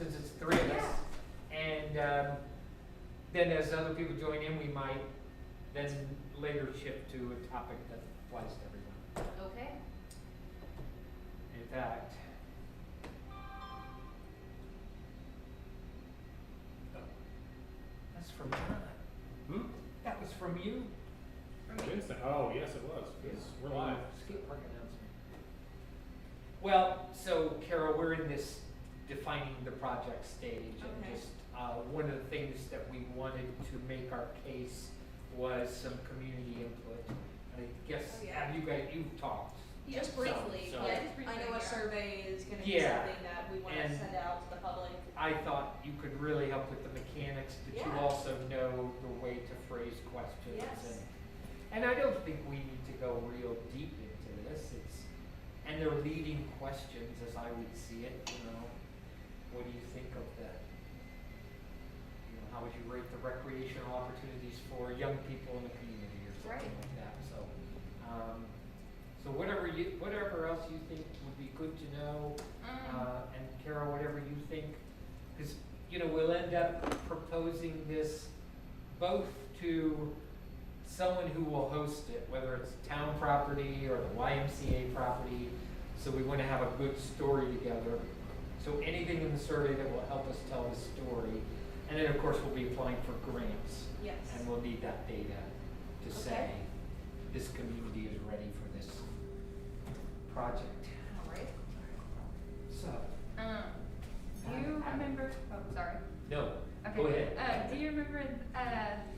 since it's three of us. And then as other people join in, we might then later shift to a topic that applies to everyone. Okay. In fact, that's from John. That was from you. Vincent, oh, yes, it was. Yes, we're live. Skate park announcement. Well, so Carol, we're in this defining the project stage, and Okay. just one of the things that we wanted to make our case was some community input. I guess Oh, yeah. have you guys you've talked. Just So- briefly, so- but Yeah, just briefly, I know a yeah. survey is gonna be Yeah. something that we wanna And- send out to the public. I thought you could really help with the mechanics, but you Yeah. also know the way to phrase questions. Yes. And I don't think we need to go real deep into this. And they're leading questions as I would see it, what do you think of that? How would you rate the recreational opportunities for young people in the community or something Right. like that? So whatever else you think would be good to know, and Carol, whatever you think, because we'll end up proposing this both to someone who will host it, whether it's town property or the YMCA property. So we want to have a good story together. So anything in the survey that will help us tell the story, and then of course we'll be applying for grants. Yes. And we'll need that data to say Okay. this community is ready for this project. Alright. So, Do you remember, oh, sorry. no, Okay. go ahead. Do you remember,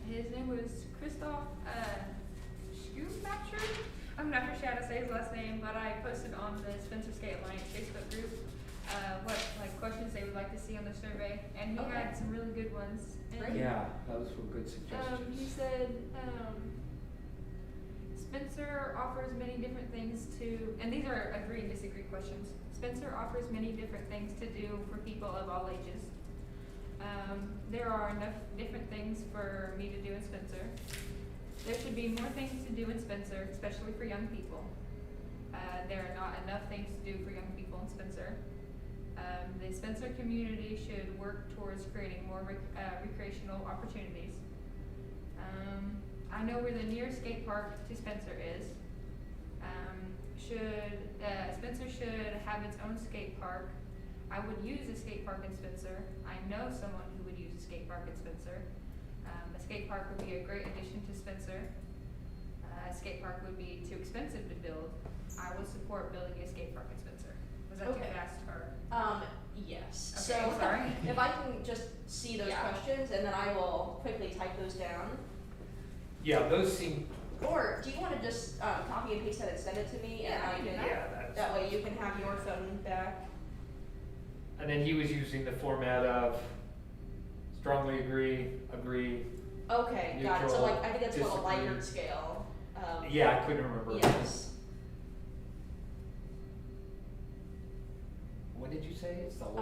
his name was Christoph, Schumacher? I'm not sure how to say his last name, but I posted on the Spencer Skate Alliance Facebook group, what, questions they would like to see on the survey, and he Okay. had some really good ones. And, Great. Yeah, those were good suggestions. he said, Spencer offers many different things to, and these are agree and disagree questions. Spencer offers many different things to do for people of all ages. There are enough different things for me to do in Spencer. There should be more things to do in Spencer, especially for young people. There are not enough things to do for young people in Spencer. The Spencer community should work towards creating more recreational opportunities. I know where the nearest skate park to Spencer is. Spencer should have its own skate park. I would use a skate park in Spencer. I know someone who would use a skate park in Spencer. A skate park would be a great addition to Spencer. A skate park would be too expensive to build. I would support building a skate park in Spencer. Was that Okay. too fast or? Yes. Okay, So sorry. if I can just see those Yeah. questions and then I will quickly type those down. Yeah, those seem, Or do you wanna just, copy and paste that and send it to me and I can, that's. that way you can have your phone back? And then he was using the format of strongly agree, agree. Okay, got it. So Neutral, I think it's called a disagree. Likert scale. Yeah, I couldn't remember. Yes. What did you say? It's the Likert.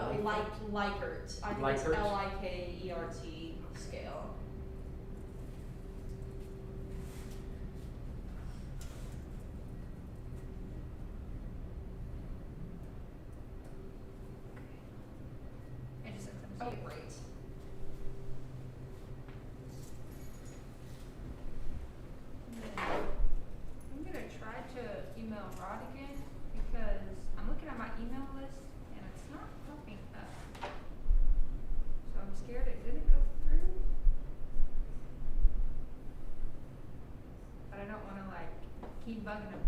I think it's Likert? Likert scale. I just sent them to Oh, you. great. I'm gonna try to email Rod again because I'm looking at my email list and it's not popping up. So I'm scared it didn't go through. But I don't wanna keep bugging him,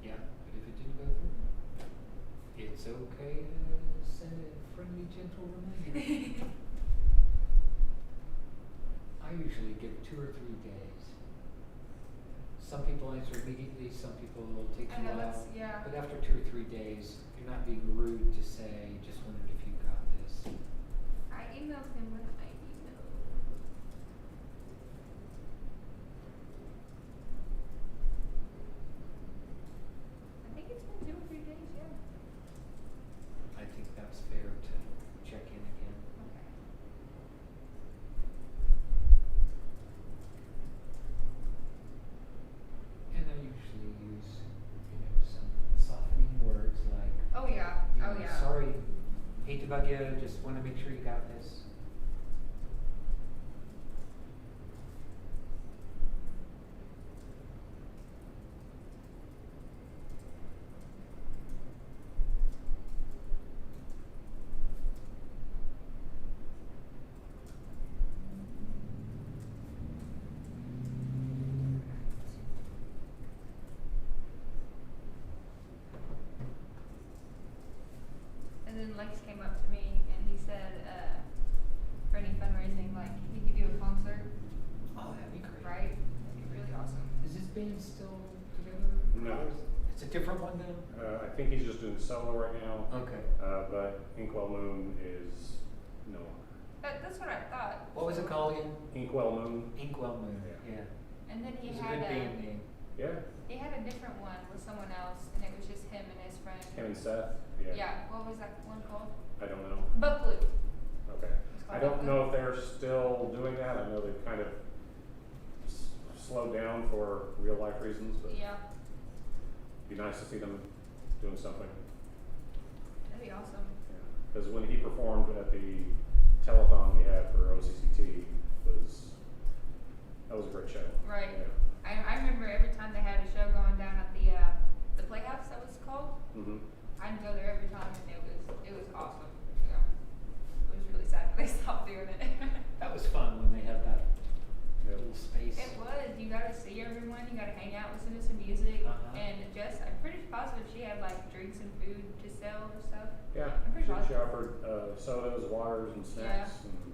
Yeah, but if it didn't go through, it's okay to send a friendly, gentle reminder. I usually give 2 or 3 days. Some people answer immediately, some people will take I a know while. that's, yeah. But after 2 or 3 days, you're not being rude to say, just wondered if you got this. I emailed him with my email. I think it's been 2 or 3 days, yeah. I think that's fair to check in again. Okay. And I usually use, some softening words like, Oh yeah, Hate to bug you, just wanna make sure you got this. And then Lex came up to me and he said, for any fundraising, like, he could do a concert, Oh, that'd be great. right? That'd be really awesome. Is this band still together? No. It's a different one now? I think he's just doing solo right now, Okay. but Inkwell Moon is no longer. That's what I thought. What was it called again? Inkwell Moon, Inkwell Moon, Yeah. yeah. And then It he was a had good band name. yeah, he had a different one with someone else, and it was just him and his friend. him and Seth, yeah. Yeah, what was that one called? I don't know, Buckloop. okay. It's I called don't Buckloop. know if they're still doing that, I know they've kind of slowed down for real life reasons, but Yeah, it'd be nice to see them doing something. that'd be awesome. Because when he performed at the telethon we had for OCCT, that was a great show. Right. Yeah. I remember every time they had a show going down at the Playhouse, that was called. Mm-hmm. I'd go there every time, and it was awesome. Yeah, it was really sad when they stopped doing it. That was fun when they had that Yep. little space. It was. You got to see everyone. You got to hang out, listen to some music, Uh-huh. and Jess, I'm pretty positive she had like drinks and food to sell and stuff. Yeah, I'm pretty she positive. offered sodas, waters, and snacks, and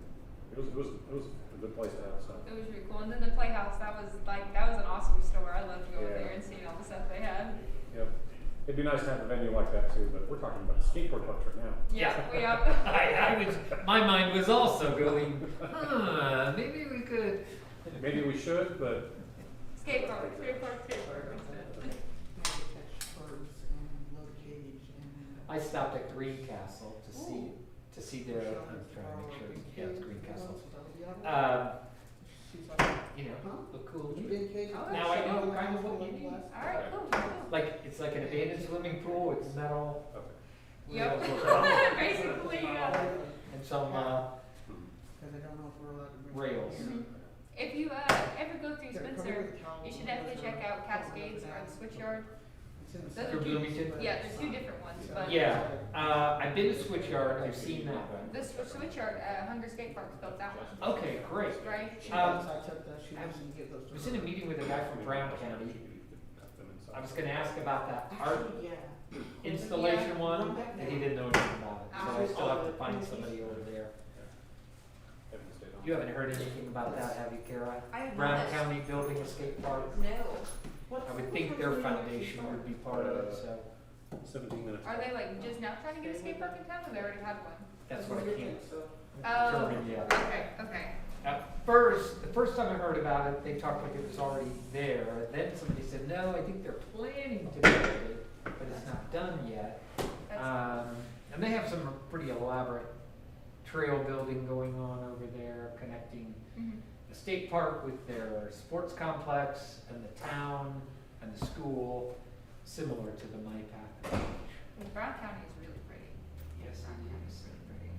it was a good place to have stuff. It was really cool. And then the Playhouse, that was an awesome store. I loved going Yeah. there and seeing all the stuff they had. Yep. It'd be nice to have a venue like that too, but we're talking about skateboard parks right now. Yeah, we up. I was, my mind was also going, maybe we could. Maybe we should, but Skate park too. I stopped at Greencastle to see their, I'm trying to make sure, yeah, it's Greencastle. You know, look cool. Oh, Now I know kind of what you need. All right, cool. Like, it's like an abandoned swimming pool, it's metal. okay. Yep. rails Basically, yeah. And some, rails. Mhm. If you ever go through Spencer, you should definitely check out Cascades or the Switchyard. Those Through are two, Bloomington? yeah, there's two different ones, but Yeah, I've been to Switchyard, I've seen that one. the Switchyard, Hunger Skate Park's built that one, Okay, great. right? I was in a meeting with a guy from Brown County. I was gonna ask about that art installation one, and he didn't know anything about it, so I still have to find somebody over there. You haven't heard anything about that, have you, Kara? I have Brown not. County building a skate park? No. I would think their foundation would be part of it, so 17 minutes. Are they like just now trying to get a skate park in town, or they already had one? that's what I can't Oh, determine yet. okay. At first, the first time I heard about it, they talked like it was already there. Then somebody said, no, I think they're planning to build it, but it's not done yet. That's, And they have some pretty elaborate trail building going on over there, connecting mhm. the state park with their sports complex and the town and the school, similar to the MyPath approach. Well, Brown County is really pretty. Yes, Brown it County is. is really pretty.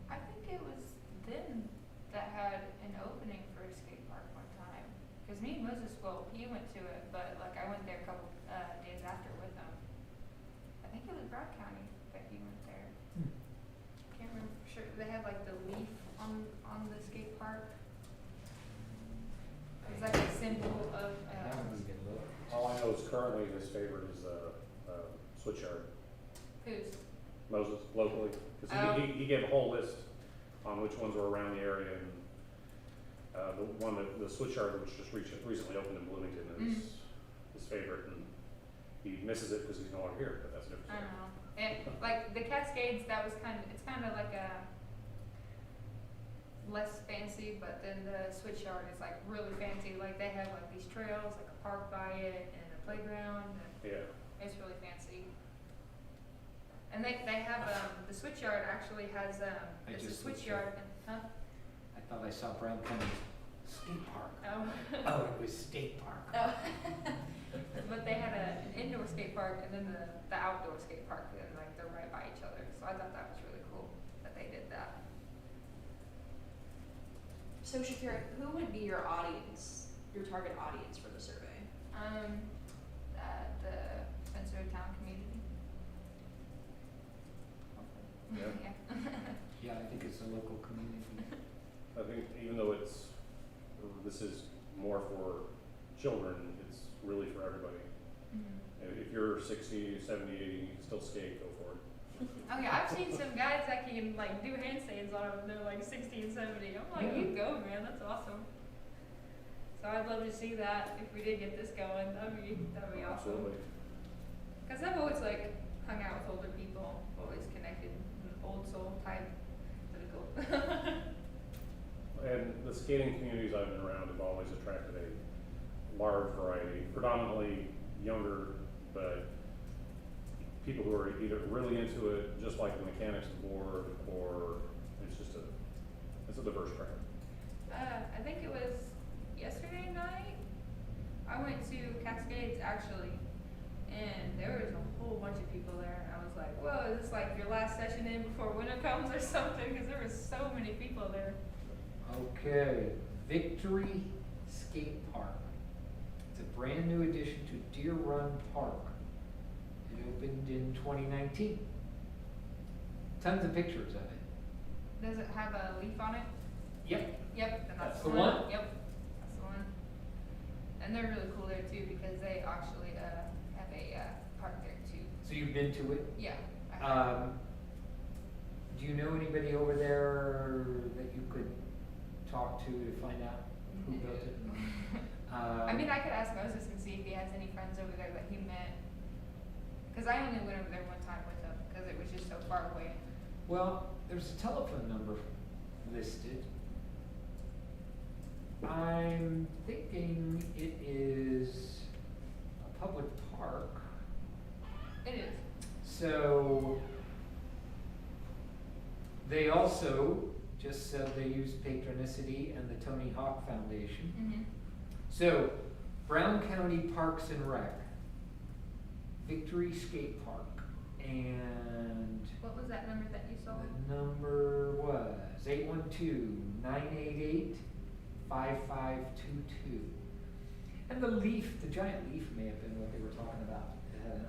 I think it was them that had an opening for a skate park one time. Cause me and Moses, well, he went to it, but like I went there a couple, days after with him. I think it was Brown County that he went there. Hmm. Can't remember for sure. They had like the leaf on the skate park. It's like a symbol of, I haven't even looked. All I know is currently his favorite is Switchyard. who's, Moses, locally. Because Oh. he gave a whole list on which ones were around the area, and the one that, the Switchyard, which just recently opened in Bloomington, is his favorite, and he misses it because he's no longer here, but that's a different I story. don't know. And like the Cascades, that was it's kind of like a less fancy, but then the Switchyard is like really fancy. Like they have like these trails, like a park by it and a playground, and Yeah. it's really fancy. And they have the Switchyard actually has it's a just looked Switchyard, huh? I thought I saw Brown County State Park. Oh. Oh, it was State Park. Oh. But they had an indoor skate park and then the outdoor skate park, and like they're right by each other. So I thought that was really cool that they did that. So Shakira, who would be your audience, your target audience for the survey? The Spencer Town community. Hopefully. Yeah. Yeah, I think it's a local community. I think even though this is more for children, it's really for everybody. If you're 60, 70, 80, you can still skate, go for it. Oh yeah, I've seen some guys that can like do handstands on them and they're like 60 and 70. I'm like, Yeah. you go, man, that's awesome. So I'd love to see that if we did get this going. That'd be awesome. Absolutely. Cause I've always like hung out with older people, always connected, old soul type. Pretty cool. And the skating communities I've been around have always attracted a large variety, predominantly younger, but people who are either really into it, just like the mechanics of the board, or it's a diverse crowd. I think it was yesterday night. I went to Cascades actually, and there was a whole bunch of people there. And I was like, whoa, is this like your last session in before winter comes or something? Because there was so many people there. Okay, Victory Skate Park. It's a brand new addition to Deer Run Park. It opened in 2019. Tons of pictures of it. Does it have a leaf on it? Yep. Yep, then That's the the one. one? Yep, that's the one. And they're really cool there too because they actually have a park there too. So you've been to it? Yeah. I have. Do you know anybody over there that you could talk to find out who built it? I mean, I could ask Moses and see if he has any friends over there that he met. Because I only went over there one time with him because it was just so far away. Well, there's a telephone number listed. I'm thinking it is a public park. It is. So they also just said they use Patronicity and the Tony Hawk Foundation. Mm-hmm. So Brown County Parks and Rec, Victory Skate Park, and What was that number that you saw? the number was 812-988-5522. And the leaf, the giant leaf may have been what they were talking about. It had an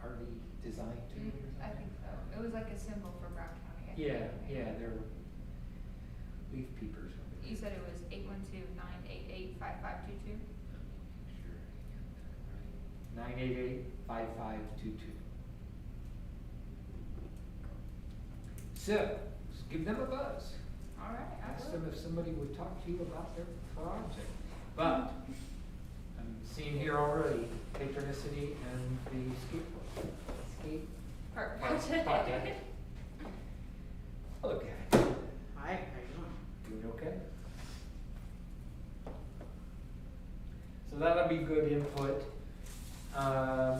arty design to it or something. I think so. It was like a symbol for Brown County. I think. Yeah, they're leaf peepers. You said it was 812-988-5522? Sure, I got that right. 988-5522. So, just give them a buzz. All right, I Ask will. them if somebody would talk to you about their project. But, I'm seeing here already, Patronicity and the skate Park project. project. Hello, Kevin. Hi, how you doing? Doing okay? So that'll be good input. And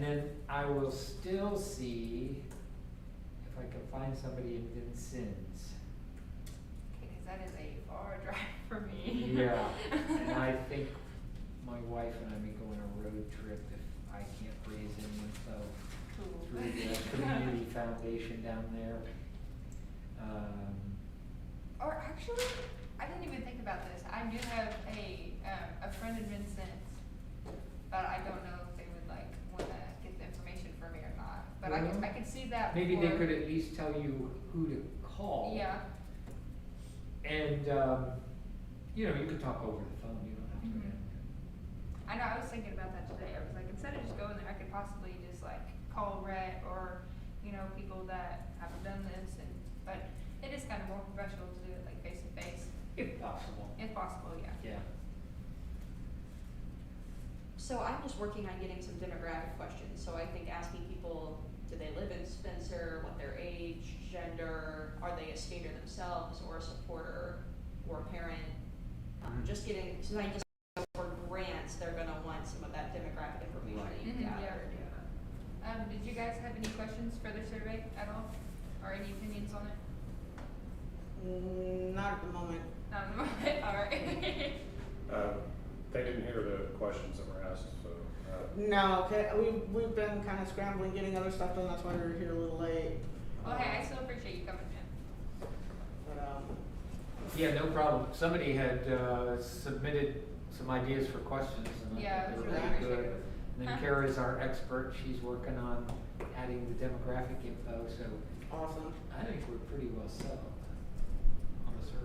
then I will still see if I can find somebody in Vincennes. Okay, 'cause that is a far drive for me. Yeah, and I think my wife and I may go on a road trip if I can't raise any info Cool. through the community foundation down there. Or actually, I didn't even think about this. I do have a friend in Vincennes, but I don't know if they would like want to get the information from me or not. But Well, I could see that. Maybe they before- could at least tell you who to call. Yeah. And, you know, you could talk over the phone, you don't have to. Mhm. I know. I was thinking about that today. I was like, instead of just going there, I could possibly just like call Rhett or people that haven't done this, but it is kind of more professional to do it like face to face, If possible. if possible. Yeah. Yeah. So I'm just working on getting some demographic questions. So I think asking people, do they live in Spencer, what their age, gender, are they a skater themselves or a supporter or a parent? Just getting, so I just, for grants, they're gonna want some of that demographic information that you Mhm, yeah. gathered. Did you guys have any questions for the survey at all, or any opinions on it? Not at the moment. Not in the moment. All right. They didn't hear the questions that were asked, so, No, okay, we've been kind of scrambling, getting other stuff done, that's why we were here a little late. Well, hey, I still appreciate you coming in. But, Yeah, no problem. Somebody had submitted some ideas for questions, and I Yeah, thought it they was were really pretty good. appreciative. And then Huh? Kara's our expert. She's working on adding the demographic info, so awesome. I think we're pretty well set on the survey.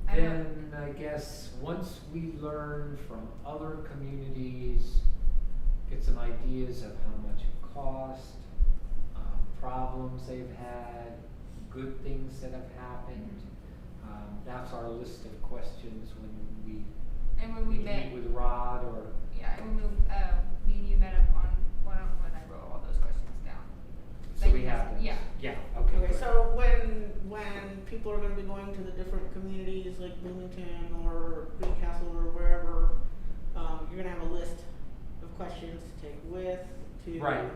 I know. Then I guess once we learn from other communities, get some ideas of how much it cost, problems they've had, good things that have happened. That's our list of questions when And when we met, meet with Rod or, yeah, and when me and you met up on one-on-one, I wrote all those questions down. so we have those. Yeah. Yeah, okay, Okay, good. so when people are gonna be going to the different communities like Bloomington or Greencastle or wherever, you're gonna have a list of questions to take with, to. Right.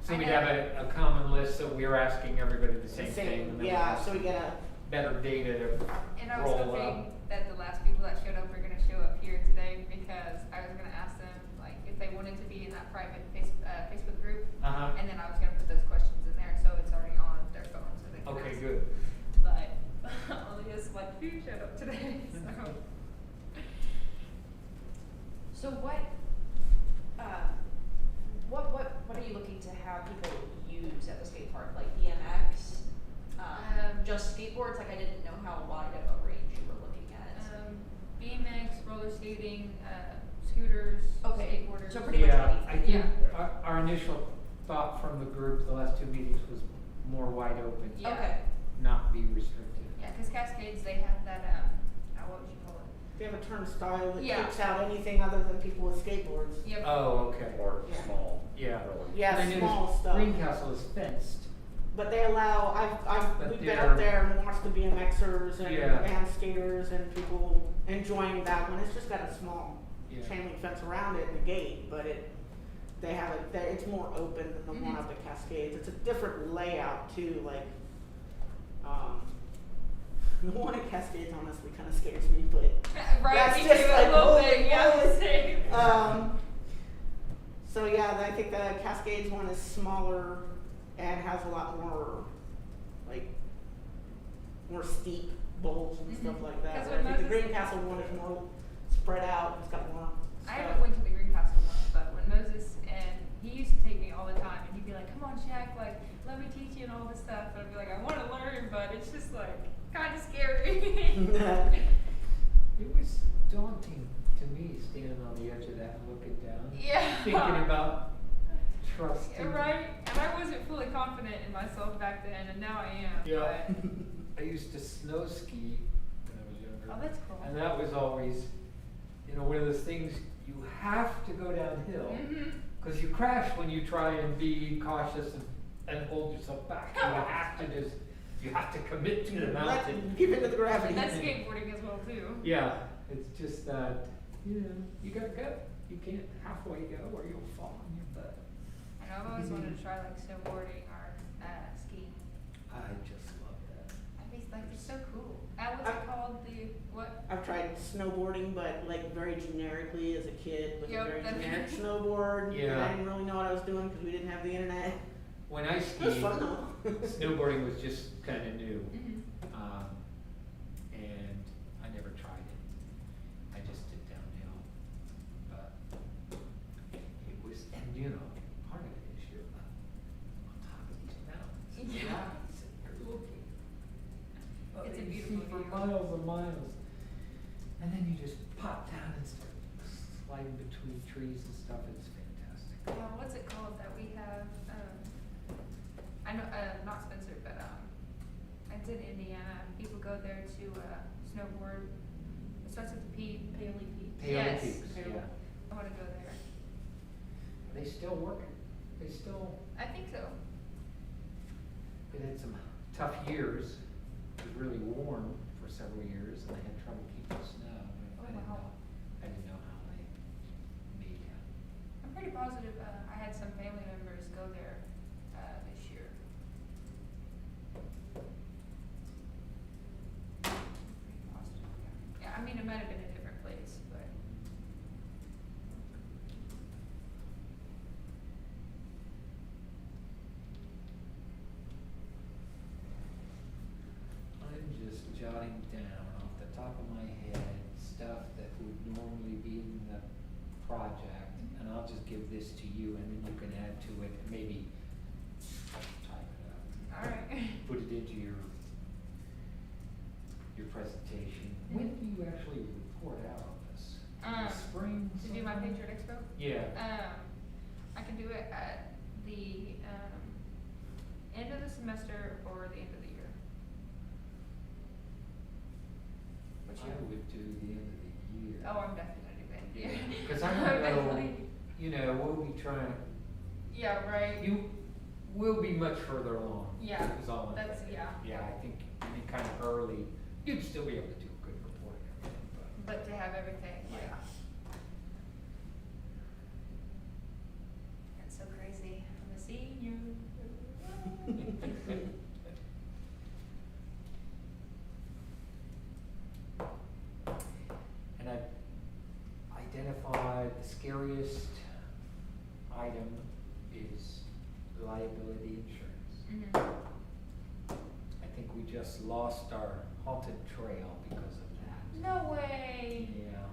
So I we'd know. have a common list, so we're asking everybody the same thing. and then we Yeah, have so we gotta, better data to And I was roll hoping up. that the last people that showed up were gonna show up here today, because I was gonna ask them, like, if they wanted to be in that private Facebook group, Uh-huh. and then I was gonna put those questions in there, so it's already on their phone, so they can Okay, ask. good. But only a select few showed up today, so. So what are you looking to have people use at the skate park, like BMX? Just skateboards, like I didn't know how wide of a range you were looking at. BMX, roller skating, scooters, Okay, skateboarders. so pretty much Yeah, I anything. think Yeah. our initial thought from the group, the last two meetings, was more wide open, Yeah. Okay, not be restricted. Yeah, cause Cascades, they have that, what would you call it? they have a turnstile that Yeah. kicks out anything other than people with skateboards. Yep. Oh, okay. or Yeah. small. Yeah. really. Yeah, And I noticed small stuff. Greencastle is fenced. But they allow, But we've been they're- up there and watched the BMXers Yeah. and skaters and people enjoying that one. It's just got a small Yeah. chain link fence around it and a gate, but they have it, it's more open than the one Mhm. up at Cascades. It's a different layout too, like, the one at Cascades honestly kinda scares me, but, Right, That's me just too, like, a little holy bit, yeah, moly. same. so yeah, I think the Cascades one is smaller and has a lot more, like, more steep bowls and stuff Mhm. like that. 'Cause Where I when think the Moses- Greencastle one is more spread out, it's got more I stuff. haven't went to the Greencastle one, but when Moses, and he used to take me all the time, and he'd be like, come on, Shaq, like, let me teach you and all this stuff, and I'd be like, I wanna learn, but it's just like, kinda scary. It was daunting to me, standing on the edge of that and looking down. Yeah. Thinking about trusting. Yeah, right, and I wasn't fully confident in myself back then, and now I am, Yeah. but, I used to snow ski when I was younger. oh, that's cool. And that was always, one of those things, you have to go downhill. Mhm. Because you crash when you try and be cautious and hold yourself back. You have to commit to the mountain. Give into the gravity. And that's skateboarding as well, too. Yeah, it's just that, you gotta go. You can't halfway go or you'll fall on your butt. And I've always wanted to try, like, snowboarding or, skiing. I just love that. I think, like, it's so cool. What's it called, what? I've tried snowboarding, but like very generically as a kid with Yep, a very that- generic snowboard. Yeah. And I didn't really know what I was doing because we didn't have the internet. When I It was skied, fun though. snowboarding was just kind of new. Mhm. And I never tried it. I just did downhill. But it was, and part of it is you're up on top of these mountains. and Yeah. rocks, and you're looking. It's a You beautiful see for view. miles and miles. And then you just pop down and start sliding between trees and stuff. It's fantastic. What's it called that we have, I know, not Spencer, but, it's in Indiana, people go there to, snowboard, it starts with the P. Paley Peak. Paley Yes. Peaks, yeah. I wanna go there, Are they still working? They still, I think so. they had some tough years. It was really warm for several years and they had trouble keeping snow. Oh, I didn't wow. know, I didn't know how they made it. I'm pretty positive, I had some family members go there, this year. I mean, it might have been a different place, but. I'm just jotting down off the top of my head stuff that would normally be in the project, and I'll just give this to you, and then you can add to it, maybe type it up. Alright. Put it into your presentation. When do you actually report out on this? In the spring? To do my sometime? Patriot Expo? Yeah. I can do it at the, end of the semester or the end of the year. Which I would do the end of the year. Oh, I'm definitely gonna do that, yeah. Cause I don't know, you know, we'll be trying, Yeah, right. we'll be much further along. Yeah, Is all I'm that's, saying. yeah. Yeah, I think any kind of early, you'd still be able to do a good report and everything, But to have everything, but, yeah. That's so crazy. I'm a senior. And I identified the scariest item is liability insurance. Mhm. I think we just lost our haunted trail because of that. No way. Yeah.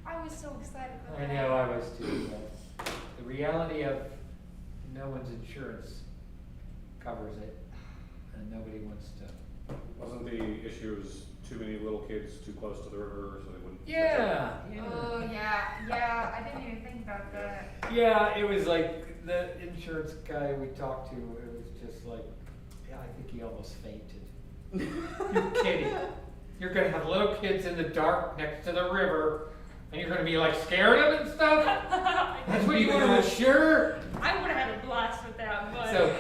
I was so excited about I that. know, I was too, but the reality of no one's insurance covers it, and nobody wants to. Wasn't the issue is too many little kids too close to the river, so they wouldn't? Yeah, Oh, yeah, I didn't even think about that. Yeah, it was like the insurance guy we talked to, it was just like, yeah, I think he almost fainted. You're kidding. You're gonna have little kids in the dark next to the river, and you're gonna be like scared of it and stuff? That's what you wanna insure? I would have had a blast with that, but. So,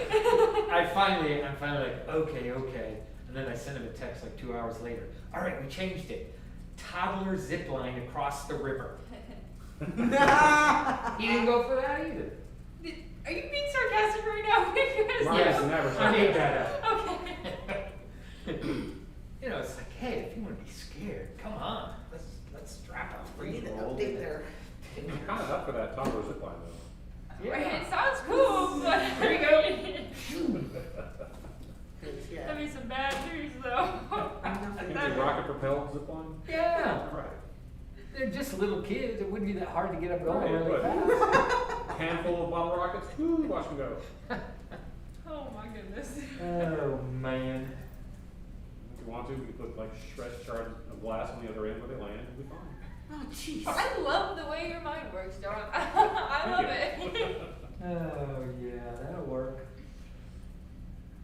I'm finally like, okay. And then I sent him a text like 2 hours later. All right, we changed it. Toddler zip line across the river. He didn't go for that either. Are you being sarcastic right now? Because Mine Yes, is never I made that up. Okay. You know, it's like, hey, if you wanna be scared, come on, let's strap a We need an 3-year-old. update there. I'm kind of up for that toddler zip line though. Yeah. It sounds cool, but. There you go. Yeah. That'd be some bad news, though. Think the rocket propelled zip line? Yeah, Right. they're just little kids, it wouldn't be that hard to get up going Right, really but- fast. Handful of bottle rockets, woo, watch them go. Oh my goodness. Oh, man. If you want to, we can put like shards of glass on the other end where they land, it'll be fine. Oh, jeez. I love the way your mind works, John. I love it. Oh, yeah, that'll work.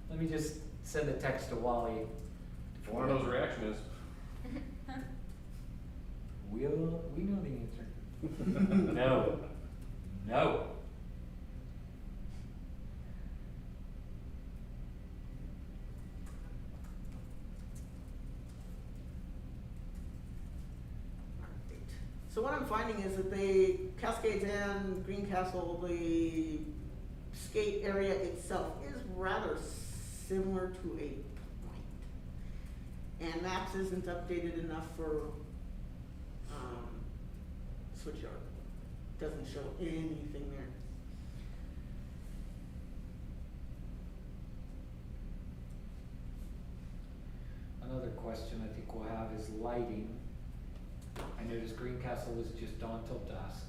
Let me just send a text to Wally. If one of those reaction is, We know the answer. No. So what I'm finding is that Cascades and Greencastle, the skate area itself is rather similar to a point. And Maps isn't updated enough for, Switchyard. Doesn't show anything there. Another question I think we'll have is lighting. I noticed Greencastle was just dawn till dusk.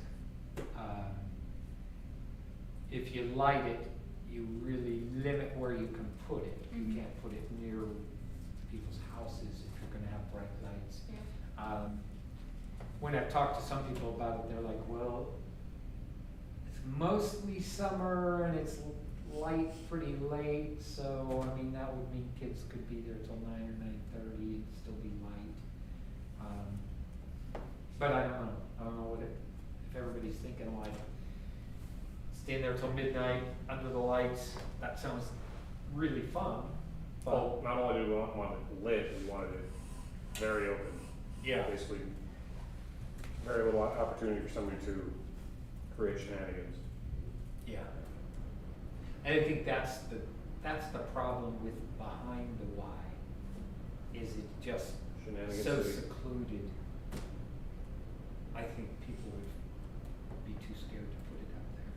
If you light it, you really limit where you can put it. You Mhm. can't put it near people's houses if you're gonna have bright lights. Yeah. When I've talked to some people about it, they're like, well, it's mostly summer and it's light pretty late, so, I mean, that would mean kids could be there till 9 or 9:30 and still be light. But I don't know if everybody's thinking like, stand there till midnight under the lights, that sounds really fun, but. well, not only do we want it lit, we wanted it very open. Yeah. Basically, very little opportunity for somebody to create shenanigans. Yeah. And I think that's the problem with Behind the Y, is it just Shenanigans so City. secluded, I think people would be too scared to put it out there.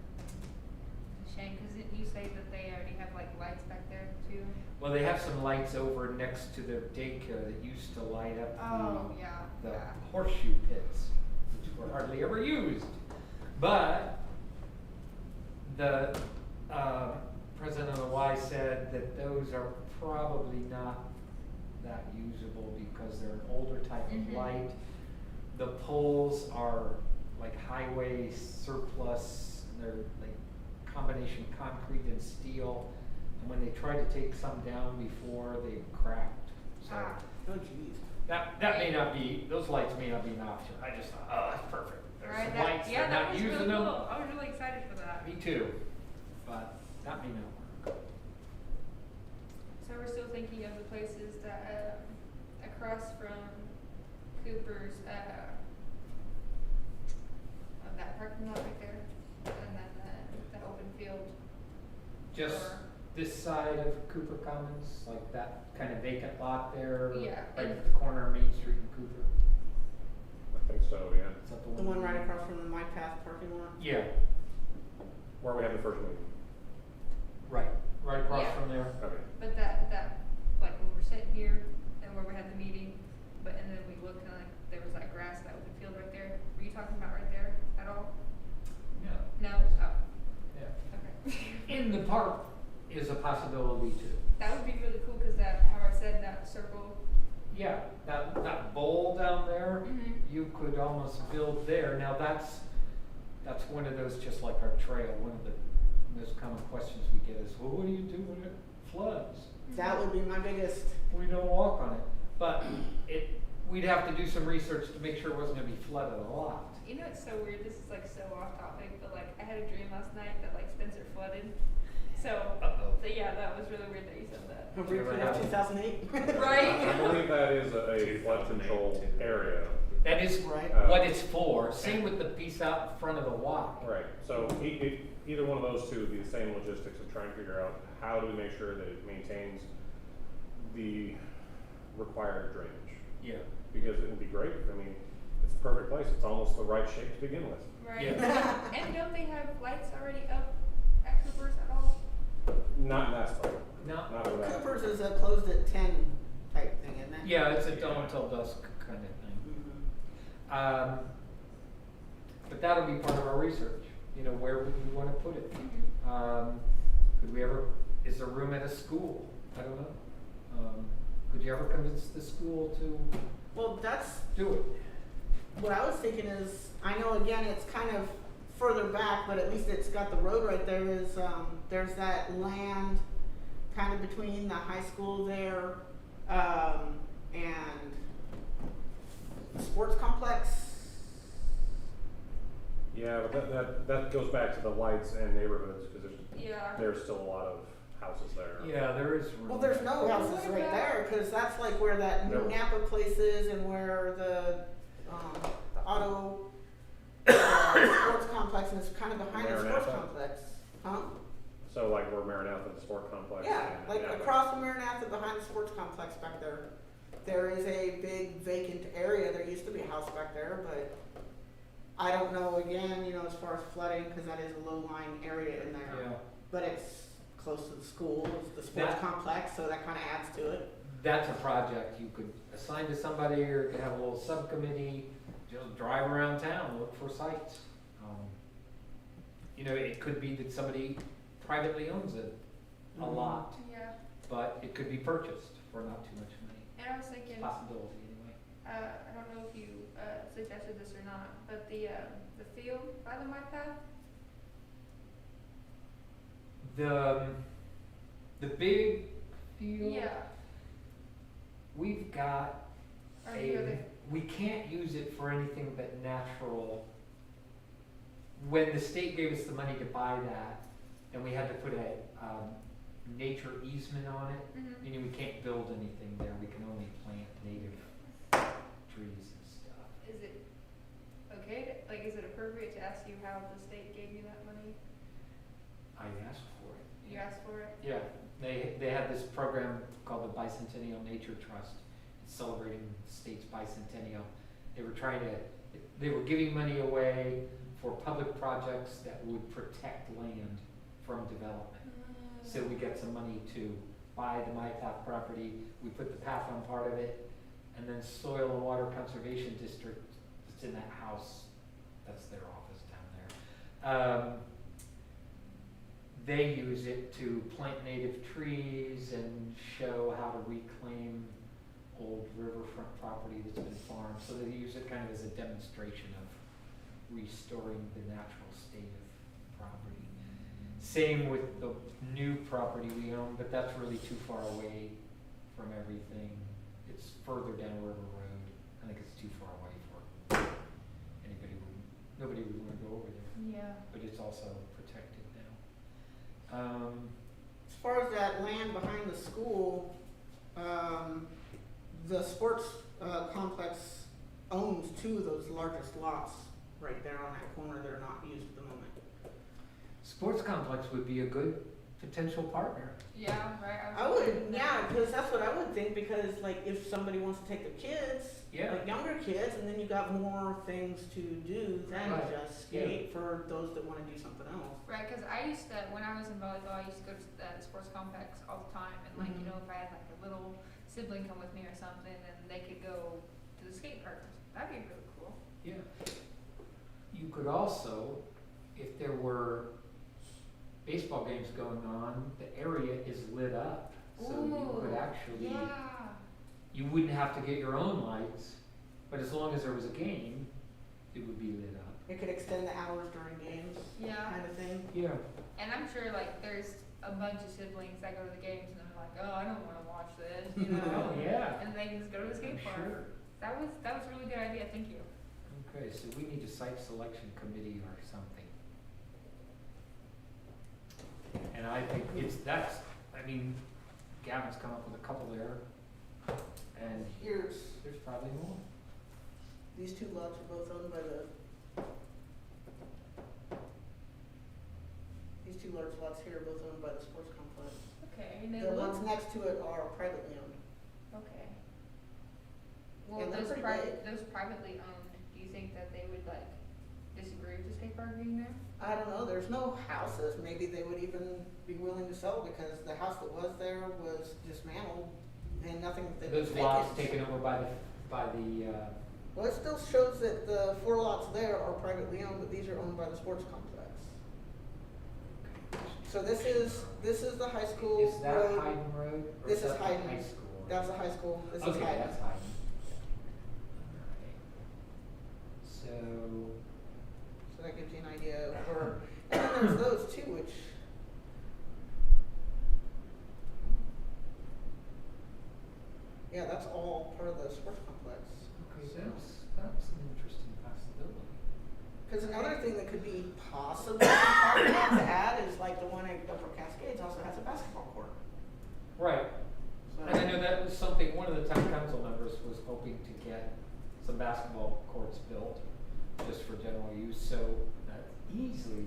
Shane, cause didn't you say that they already have like lights back there too? Well, they have some lights over next to their daycare that used to light up Oh, yeah, the yeah. horseshoe pits, which were hardly ever used. But the president of the Y said that those are probably not that usable because they're an older type of Mhm. light. The poles are like highway surplus, they're like combination concrete and steel. And when they tried to take some down before, they cracked. So Ah. Oh, jeez. that may not be, those lights may not be an option. I just thought, oh, that's perfect. There's Right, some that, lights, yeah, they're that not was using really them. cool. I was really excited for that. Me too, but that may not work. So we're still thinking of the places that, across from Cooper's, that parking lot right there, and then the open field. Just Or- this side of Cooper Commons, like that kind of vacant lot there. Yeah, Right and- at the corner of Main Street and Cooper. I think so, yeah. Is that The one right across from the My Path parking lot? Yeah, Where we had the first meeting. right across Yeah. from there. Okay. But that, like, when we're sitting here and where we had the meeting, and then we looked and like, there was that grass, that open field right there. Were you talking about right there at all? Yeah. No? Oh, Yeah. okay. In the park is a possibility too. That would be really cool, cause that, how I said, that circle. Yeah, that bowl down there, Mhm. you could almost build there. Now that's one of those, just like our trail, one of the most common questions we get is, well, what do you do when it floods? That would be my biggest, We don't walk on it. But we'd have to do some research to make sure it wasn't gonna be flooded a lot. You know, it's so weird, this is like so off topic, but like, I had a dream last night that like Spencer flooded. So, Uh-oh. so yeah, that was really weird that you said that. a Ever reprint have- of 2008. Right. I believe that is a flood control area. That is Right. what it's for. Same with the piece out in front of the Y. Right, so either one of those two would be the same logistics of trying to figure out how do we make sure that it maintains the required drainage. Yeah. Because it would be great, I mean, it's a perfect place, it's almost the right shape to begin with. Right. Yeah. And don't they have lights already up at Cooper's at all? Not in that spot, No. not with that. Cooper's is a closed at 10 type thing, isn't it? Yeah, it's a dawn till dusk kind of thing. Mhm. But that'll be part of our research, you know, where would we wanna put it? Could we ever, is there room at a school? I don't know. Could you ever convince the school to Well, that's do it? what I was thinking is, I know again, it's kind of further back, but at least it's got the road right there is, there's that land kind of between the high school there, and the sports complex. Yeah, but that goes back to the lights and neighborhoods, cause Yeah. there's still a lot of houses there. Yeah, there is room. Well, there's no Yeah. houses right there, cause that's like where that new No. Napa place is and where the auto, sports complex, and it's kind of behind the sports Maranatha? complex, huh? So like where Maranatha, the sport complex. Yeah, and- like yeah, across from Maranatha, behind the sports complex back there. There is a big vacant area, there used to be a house back there, but I don't know, again, you know, as far as flooding, cause that is a low-lying area in there. Yeah, But it's close to the school, it's the sports That- complex, so that kinda adds to it. that's a project you could assign to somebody, or you could have a little subcommittee, just drive around town, look for sites. You know, it could be that somebody privately owns it, a Mhm. lot, Yeah. but it could be purchased for not too much money. And I was thinking, Possibility, anyway. I don't know if you, suggested this or not, but the field by the My Path, The big field. yeah, We've got or you know, we can't use it for anything but natural. When the state gave us the money to buy that, and we had to put a, nature easement on it, meaning we can't build anything there, we can only plant native trees and stuff. is it okay, like, is it appropriate to ask you how the state gave you that money? I asked for it. You asked for it? Yeah, they had this program called the Bicentennial Nature Trust. It's celebrating its bicentennial. They were giving money away for public projects that would protect land from development. So we got some money to buy the MyPath property, we put the path on part of it, and then Soil and Water Conservation District, it's in that house, that's their office down there. They use it to plant native trees and show how to reclaim old riverfront property that's been farmed. So they use it kind of as a demonstration of restoring the natural state of property. Same with the new property we own, but that's really too far away from everything. It's further down River Road. I think it's too far away for nobody would want to go over there. Yeah. But it's also protected now. As far as that land behind the school, the sports complex owns 2 of those largest lots right there on that corner that are not used at the moment. Sports complex would be a good potential partner. Yeah, right. I would, yeah, because that's what I would think, because like if somebody wants to take their kids, Yeah. like younger kids, and then you got more things to do than Right. just skate for those that want to do something else. Right, because I used to, when I was in volleyball, I used to go to the sports complex all the time, and like, you know, if I had like a little sibling come with me or something, and they could go to the skate park, that'd be really cool. Yeah. You could also, if there were baseball games going on, the area is lit up. So you could Ooh, actually, Yeah. you wouldn't have to get your own lights, but as long as there was a game, it would be lit up. It could extend the hours during games, Yeah. kind of thing. Yeah. And I'm sure like there's a bunch of siblings that go to the games and they're like, oh, I don't want to watch this, you know? Oh, yeah. And they can just go to the skate park. Sure. That was a really good idea. Thank you. Okay, so we need a site selection committee or something. And I think I mean, Gavin's come up with a couple there, and Here's, there's probably more. these 2 lots are both owned by these 2 large lots here are both owned by the sports complex. Okay. And then The look. ones next to it are privately owned. Okay. Well, And they're those pretty those privately owned, do you think that they would like disagree with the skate park being there? I don't know, there's no houses, maybe they would even be willing to sell because the house that was there was dismantled and nothing that was Those lots vacant. taken over by the, Well, it still shows that the 4 lots there are privately owned, but these are owned by the sports complex. So this is the high school is that road. Hayden Road? Or This is that the Hayden. High school. That's the high school, this is Okay, Hayden. that's Hayden. Alright. So, So that gives you an idea of where, and then there's those too, which. Yeah, that's all part of the sports complex. okay, So- that's an interesting possibility. Cause another thing that could be possibly part of that to add is like the one at Upper Cascades also has a basketball court. Right, So- and I know that was something, one of the town council members was hoping to get some basketball courts built just for general use, so that easily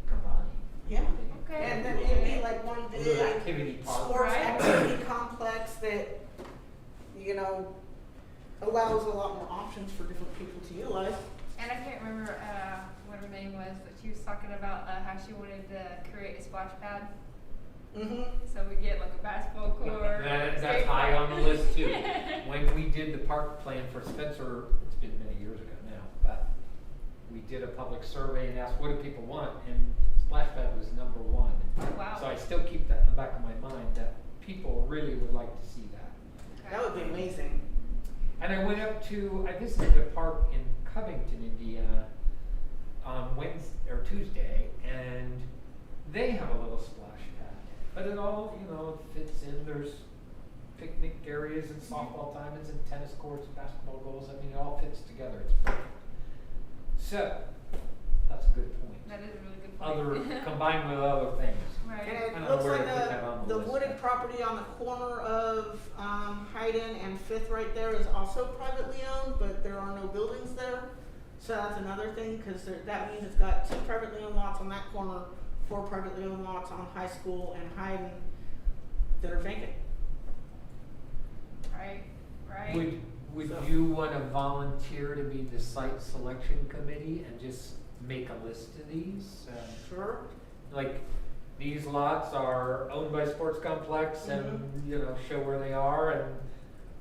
combined. Yeah. Okay. And then it'd be like one A big little activity park. sports Right. activity complex that, you know, allows a lot more options for different people to utilize. And I can't remember what her name was, but she was talking about how she wanted to create a splash pad. Mm-hmm. So we get like a basketball court. That's skate high park. on the list too. When we did the park plan for Spencer, it's been many years ago now, but we did a public survey and asked what do people want, and splash pad was number 1. Wow. So I still keep that in the back of my mind that people really would like to see that. Okay. That would be amazing. And I went up to, I visited a park in Covington, Indiana, on Wednesday or Tuesday, and they have a little splash pad. But it all, you know, fits in. There's picnic areas and softball diamonds and tennis courts, basketball goals. I mean, it all fits together. It's perfect. So, that's a good point. That is a really good point. Combined with other things. Right. And I it don't know looks where like to put that on the the list. wooded property on the corner of Hayden and Fifth right there is also privately owned, but there are no buildings there. So that's another thing, because that means it's got 2 privately owned lots on that corner, 4 privately owned lots on High School and Hayden that are vacant. Right. Right. Would So- you wanna volunteer to be the site selection committee and just make a list of these? Sure. Like, these lots are owned by Sports Complex and, you know, show where they are, and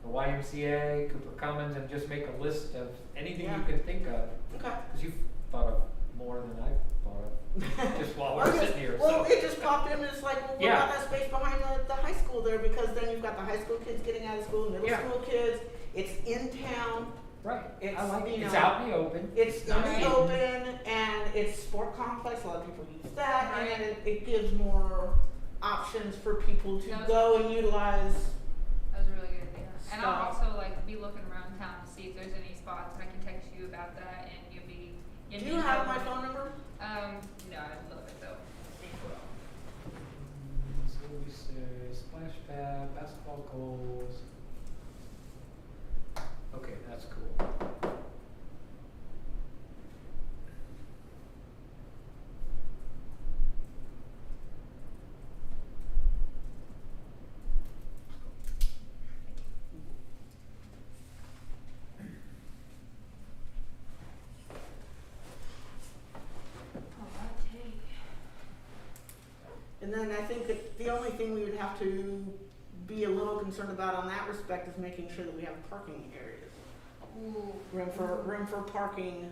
the YMCA, Cooper Commons, and just make a list of anything you Yeah. can think of. Okay. Cause you've thought of more than I've thought of, just while we're sitting here, so. Well, it just popped in, it's like, well, what Yeah. about that space behind the high school there, because then you've got the high school kids getting out of school, middle Yeah. school kids, it's in town, Right, It's, I like it, you it's know, out in the open. it's in not the hidden. open, and it's sport complex, a lot of people use that, and then Right. it gives more options for people to No, go and utilize. That was a really good idea. And I'll Stuff. also like be looking around town to see if there's any spots, and I can text you about that, and you'll be. Do you have my phone number? No, I'd love it though. So we say splash pad, basketball goals. Okay, that's cool. And then I think that the only thing we would have to be a little concerned about on that respect is making sure that we have parking areas. Ooh. Room for parking,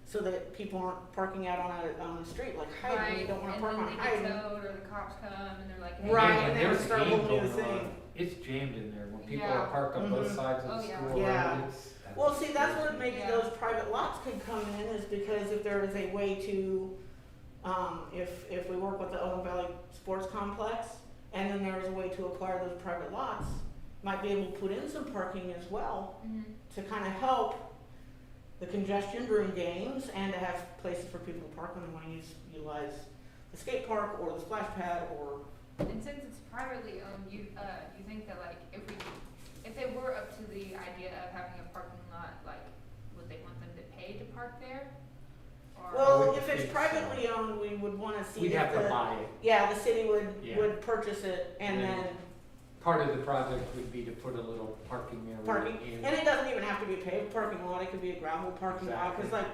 so that people aren't parking out on the street like Hyden, you don't wanna park on And then they Hyden. get towed, or the cops come, and they're like, hey. Right, Yeah, and they have to there's start a game whole new going on. thing. It's jammed in there, when people Yeah. are parked on both Mhm. sides of Oh, the yeah. school Yeah. road, it's. Well, see, that's where maybe Yeah. those private lots could come in, is because if there is a way to, if we work with the Owen Valley Sports Complex, and then there's a way to acquire those private lots, might be able to put in some parking as well, Mhm. to kind of help the congestion during games, and to have places for people to park when they want to utilize the skate park or the splash pad or. And since it's privately owned, you think that like if they were up to the idea of having a parking lot, like would they want them to pay to park there? Or Well, would if it's think so. privately owned, we would want to see We'd if have to the, buy it. yeah, the city would Yeah. purchase it, and Yeah. then Part of the project would be to put a little parking area parking, in. and it doesn't even have to be a paved parking lot, it could be a gravel parking lot, cause Exactly. like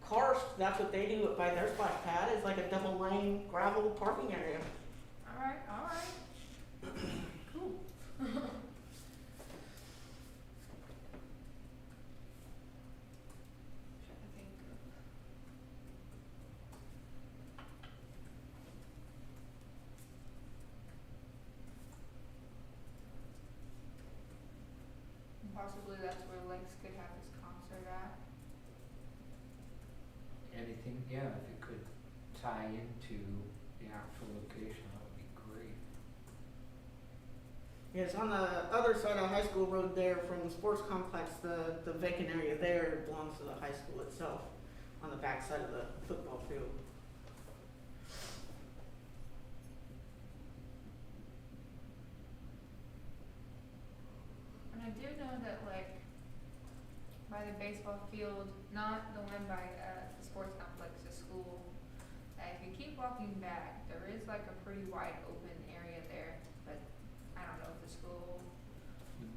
Karst, that's what they do by their splash pad, is like a double lane gravel parking area. Alright. Cool. Trying to think of. Possibly that's where Lex could have his concert at. Anything, yeah, if it could tie into the actual location, that would be great. Yeah, it's on the other side of High School Road there from the sports complex, the vacant area there belongs to the high school itself, on the back side of the football field. And I do know that like by the baseball field, not the one by the sports complex, the school, if you keep walking back, there is like a pretty wide open area there, but I don't know if the school,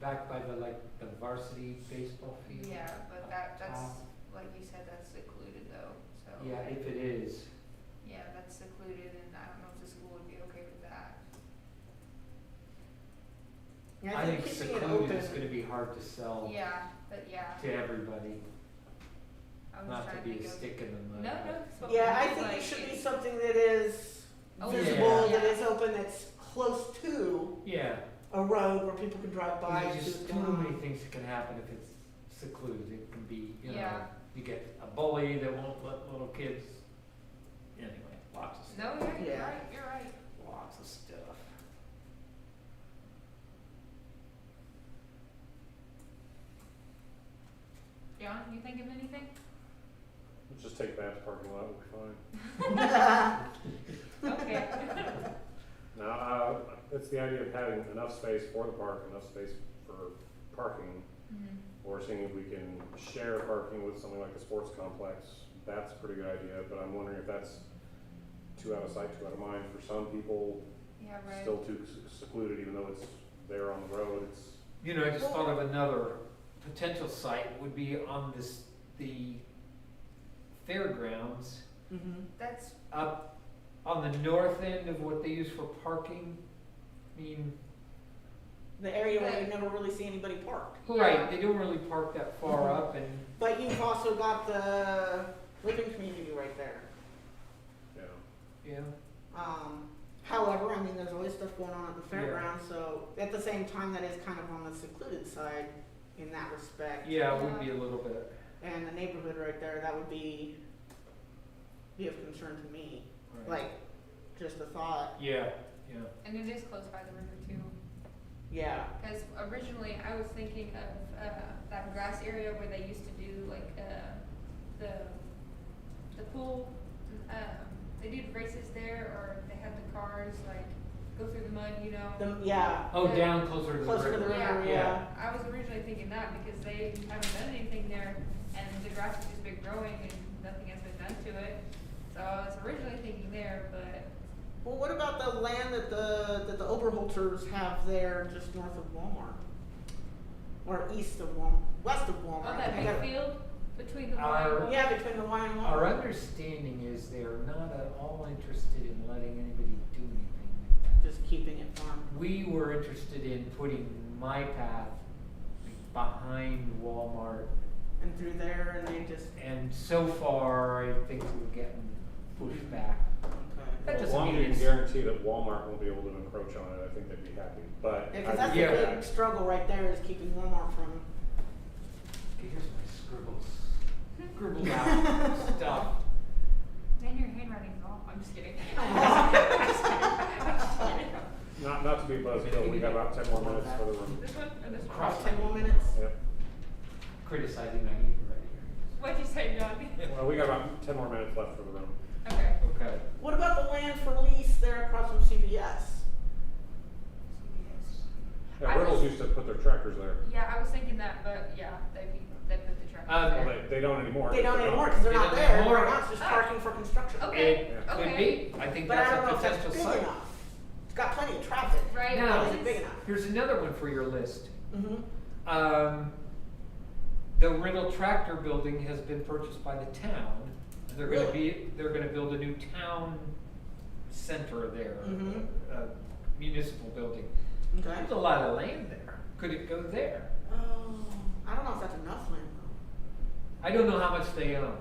Back by the, like, the varsity baseball field? yeah, but up that's, top. like you said, that's secluded though, so. Yeah, if it is, Yeah, that's secluded, and I don't know if the school would be okay with that. Yeah, I think keeping it secluded open. is gonna be hard to sell Yeah, but yeah, to everybody, I was not to trying to be a think of. stick in the mud. No, it's what Yeah, I it's think like, it should be it's- something that is Oh, visible, yeah. that is open, that's close to Yeah, a road where people can drive by. there's and see just what's too going on. many things that can happen if it's secluded, it can be, you know, Yeah. you get a bully that won't let little kids, anyway, lots of stuff. No, yeah, Yeah. you're right. Lots of stuff. John, you think of anything? Just take that parking lot, we'll be fine. Okay. Now, it's the idea of having enough space for the park, enough space for parking, Mhm. or seeing if we can share parking with something like a sports complex. That's a pretty good idea, but I'm wondering if that's too out of sight, too out of mind. For some people, Yeah, right. still too secluded, even though it's there on the road, it's You know, I just thought of another potential site would be on the fairgrounds, That's, up on the north end of what they use for parking. I mean, The area where you never really see anybody parked. right, they don't really park that far up, and But you've also got the living community right there. Yeah. yeah, However, I mean, there's always stuff going on at the Yeah. fairgrounds, so at the same time, that is kind of on the secluded side in that respect. yeah, it would be a little bit. And the neighborhood right there, that would be of concern to me. Right. Like, just a thought. Yeah, yeah. and it is close by the river too. Yeah. Because originally I was thinking of that grass area where they used to do like the pool. They did races there, or they had the cars like go through the mud, you know. Yeah. Oh, down closer to the river. Closer to the river, Yeah. yeah. I was originally thinking that because they haven't done anything there, and the grass has just been growing and nothing has been done to it. So I was originally thinking there, but Well, what about the land that the Oberholzers have there just north of Walmart? Or east of Walmart, west of Walmart? oh, that They big got- field between the Our- wine. Yeah, between the Y and Walmart. Our understanding is they're not at all interested in letting anybody do anything like that. Just keeping it farmed. We were interested in putting my path behind Walmart, And through there, and they just, and so far, I think we're getting pushed back. okay. That As doesn't long as mean you can it's- guarantee that Walmart won't be able to encroach on it, I think they'd be happy, but. Yeah, I cause that's would the do big that. struggle right there, is keeping Walmart from, Okay, here's my scribbled out stuff. Man, your handwriting's off. I'm just kidding. Not to be buzzkill, we got about 10 more minutes for the room. This one or this one? Cross. 10 more minutes. Yep. Criticizing my handwriting. What'd you say, John? Well, we got about 10 more minutes left for the room. Okay. Okay. What about the land for lease there across from CVS? Yeah, I Riddles was- used to put their tractors there. Yeah, I was thinking that, but yeah, they put the track. Okay. Well, they don't anymore. They don't They're anymore, gone. cause they're They not don't there, anymore. right now it's just parking for construction. Okay. It okay. could be. I think But I that's don't a know if that's potential big site. enough. It's got plenty of traffic. Right. Now- But it is it big enough? Here's another one for your list. Mm-hmm. The Riddle Tractor Building has been purchased by the town. And they're gonna build a new town center there, Mhm. a municipal building. Okay. There's a lot of land there. Could it go there? Oh, I don't know if that's enough land though. I don't know how much they own.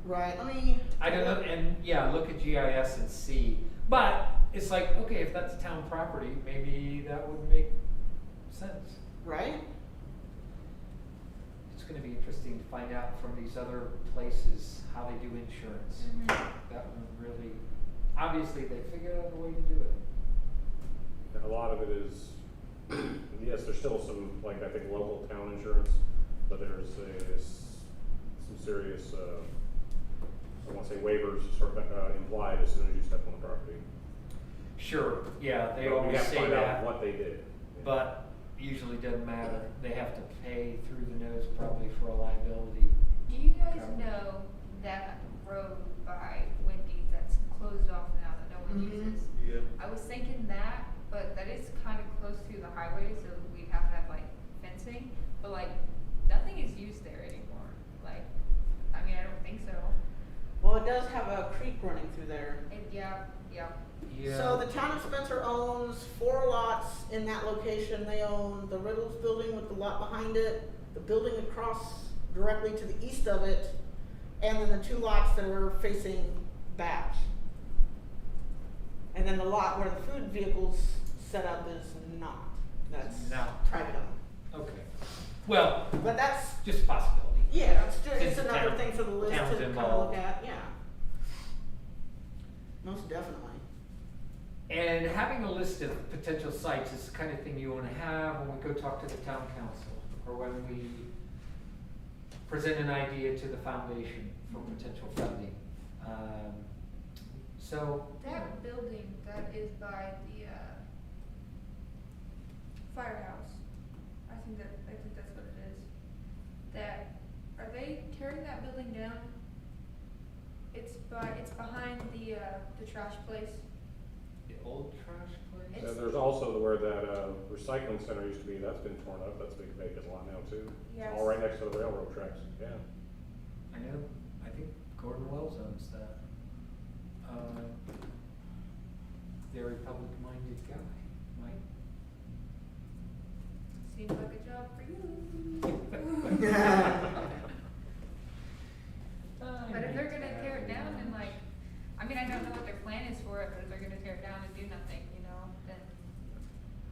Right, let me. I don't know, and yeah, look at GIS and see. But it's like, okay, if that's town property, maybe that would make sense. Right? It's gonna be interesting to find out from these other places how they do insurance. Mhm. That one really, obviously they figured out a way to do it. And a lot of it is, yes, there's still some, like, I think local town insurance, but there's some serious, I won't say waivers sort of implied as soon as you step on the property. Sure, yeah, they But we always have to say find out that, what they did. but usually doesn't matter. They have to pay through the nose probably for a liability. Do you guys Covered. know that road by Wendy's that's closed off now that no one Mhm. uses? Yeah. I was thinking that, but that is kind of close to the highway, so we'd have to have like fencing, but like nothing is used there anymore. Like, I mean, I don't think so. Well, it does have a creek running through there. And yeah. Yeah. So the town of Spencer owns 4 lots in that location. They own the Riddles building with the lot behind it, the building across directly to the east of it, and then the 2 lots that are facing back. And then the lot where the food vehicles set up is not. That's Not. private owned. Okay. Well, But that's, just a possibility. yeah, it's Since just the another town- thing for the list to town's kind of involved. look at, yeah. Most definitely. And having a list of potential sites is the kind of thing you want to have when we go talk to the town council, or when we present an idea to the foundation for potential funding. So, That building that is by the firehouse, I think that's what it is. That, are they tearing that building down? It's behind the trash place. the old trash place? It's- there's also where that, recycling center used to be, that's been torn up, that's a big vacant lot now too. Yes. All right next to the railroad tracks, yeah. I know, I think Gordon Wells owns that. Very public-minded guy, Mike. Seems like a job for you. But if they're gonna tear it down and like, I mean, I don't know what their plan is for it, but if they're gonna tear it down and do nothing, you know, then.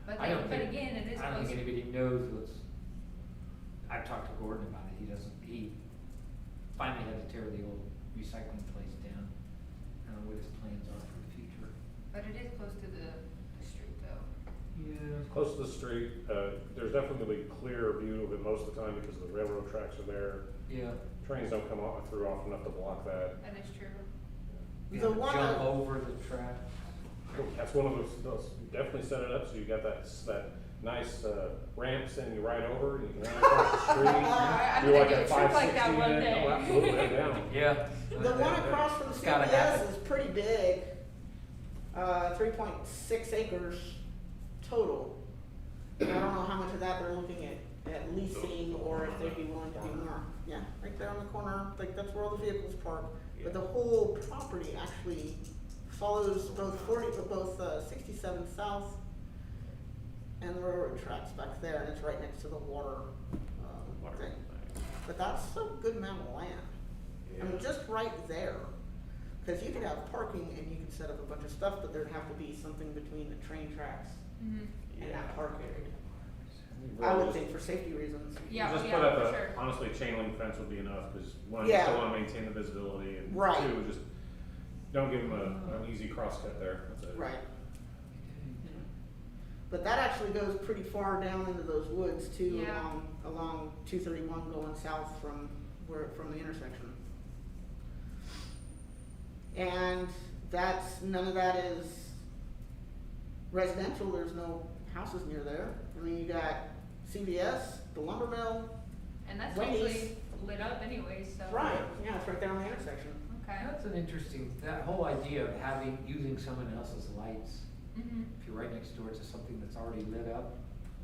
But I don't but think- again, it is I don't close. think anybody knows what's, I've talked to Gordon about it, he finally had to tear the old recycling place down. I don't know what his plans are for the future. But it is close to the street though. Yeah. Close to the street, there's definitely clear view of it most of the time because the railroad tracks are there. Yeah. Trains don't come through often enough to block that. That is true. We The have to one jump that- over the track. That's one of those, definitely set it up so you got that nice ramps and you ride over, you can run across the street. I'm Do gonna like do a a trip like 560 that one minute- day. Oh, absolutely, head down. Yeah. The one across from It's gotta happen. CVS is pretty big, 3.6 acres total. And I don't know how much of that they're looking at leasing, or if they'd be willing to do more. Yeah, right there on the corner, like that's where all the vehicles park. But the whole property actually follows both 67 South and the railroad tracks back there, and it's right next to the water, thing. But that's a good amount of land. I mean, just right there. Cause you could have parking and you could set up a bunch of stuff, but there'd have to be something between the train tracks Mm-hmm. and that park area. Really I would just- think for safety reasons. Yeah, Just yeah, put up for a, sure. honestly, chain link fence would be enough, cause one, you Yeah. still wanna maintain the visibility, and Right. two, just don't give them an easy crosscut there, that's it. Right. But that actually goes pretty far down into those woods too, Yeah. along 231 going south from the intersection. And none of that is residential, there's no houses near there. I mean, you got CVS, the lumber mill. And that's Wendy's. usually lit up anyways, so. Right, yeah, it's right there on the intersection. Okay. That's an interesting, that whole idea of using someone else's lights, Mm-hmm. if you're right next door to something that's already lit up,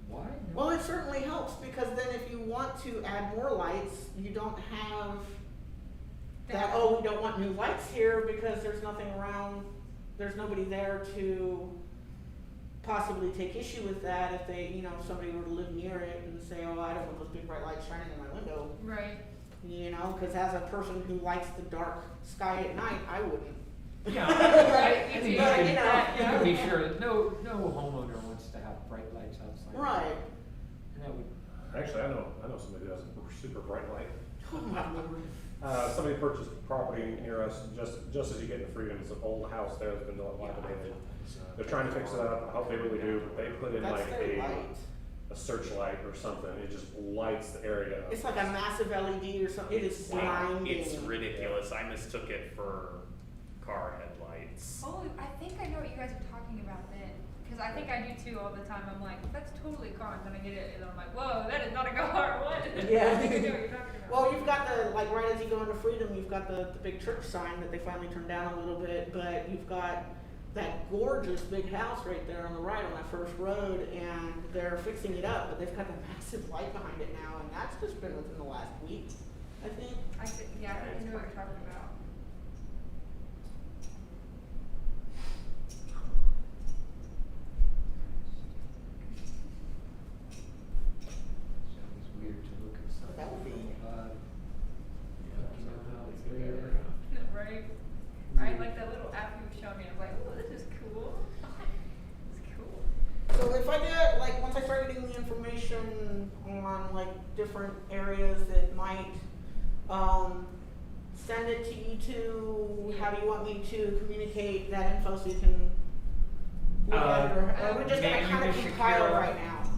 why? Well, it certainly helps, because then if you want to add more lights, you don't have that, oh, we don't want new lights here because there's nothing around, there's nobody there to possibly take issue with that if they, if somebody were to live near it and say, oh, I don't want those big bright lights shining in my window, Right. cause as a person who likes the dark sky at night, I wouldn't. Yeah, Right, I me think too. you You know. can be sure that no homeowner wants to have bright lights outside. Right. And that would, Actually, I know somebody who has a super bright light. Oh, my Lord. Somebody purchased property near us, just as you get into Freedom, it's an old house there that's been dilapidated. They're trying to fix it up, I hope they really do, but they put in That's like their light. a searchlight or something, it just lights the area up. It's like a massive LED or something, it is blinding. It's ridiculous. I mistook it for car headlights. Oh, I think I know what you guys are talking about then. Cause I think I do too all the time. I'm like, that's totally a car. And then I get it and I'm like, whoa, that is not a car. What? Yeah. I think I know what you're talking about. Well, you've got right as you go into Freedom, you've got the big church sign that they finally turned down a little bit, but you've got that gorgeous big house right there on the right on that first road, and they're fixing it up, but they've got the massive light behind it now, and that's just been within the last week, I think. I think, yeah, I think I know what you're talking about. sounds weird to look at something. That would be- You know how it's there. Right? Right, like that little app you showed me. I was like, oh, this is cool. It's cool. So if I get, once I start getting the information on, different areas that might, send it to you two, how do you want me to communicate that info so you can look at it, or we're just gonna Maybe kind of Mr. compile Carroll. right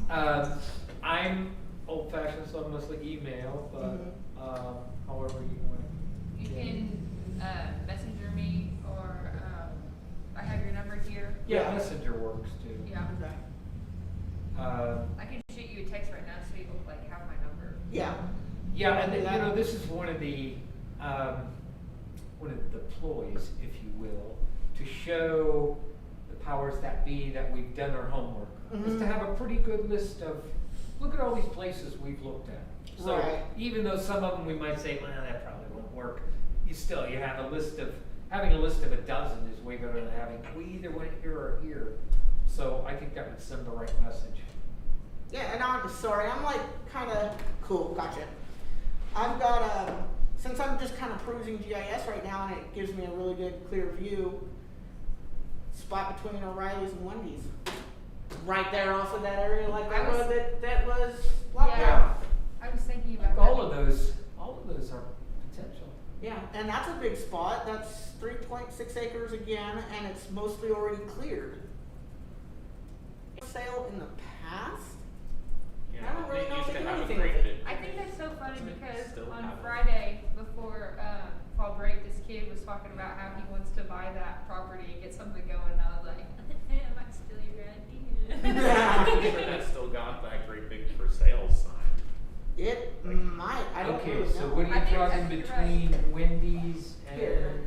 now? I'm old fashioned, so I'm mostly email, but, Mhm. however you want it. You can messenger me or I have your number here. Yeah, Yeah. Messenger works too. Yeah. Okay. I can shoot you a text right now so you have my number. Yeah. Yeah, and Do then, that. this is one of the ploys, if you will, to show the powers that be that we've done our homework, is to Mhm. have a pretty good list of, look at all these places we've looked at. So Right. even though some of them we might say, well, that probably won't work, you have a list of, having a list of a dozen is way better than having, we either went here or here. So I think that would send the right message. Yeah, and I'm sorry, I'm like kinda, cool, gotcha. I've got, since I'm just kinda perusing GIS right now and it gives me a really good clear view, spot between O'Reilly's and Wendy's. Right there off of that area, like that I was- road that was locked Yeah. down. I was thinking about that. All of those are potential. Yeah, and that's a big spot, that's 3.6 acres again, and it's mostly already cleared. Sale in the past? I don't really know if they do anything with it. I think that's so funny because Still on haven't. Friday before fall break, this kid was talking about how he wants to buy that property and get something going. And I was like, I might steal your idea. I'm sure that's still got that great big for sale sign. It might, I don't Okay, really know. so what are I you think- I talking think you're between Wendy's and? Here,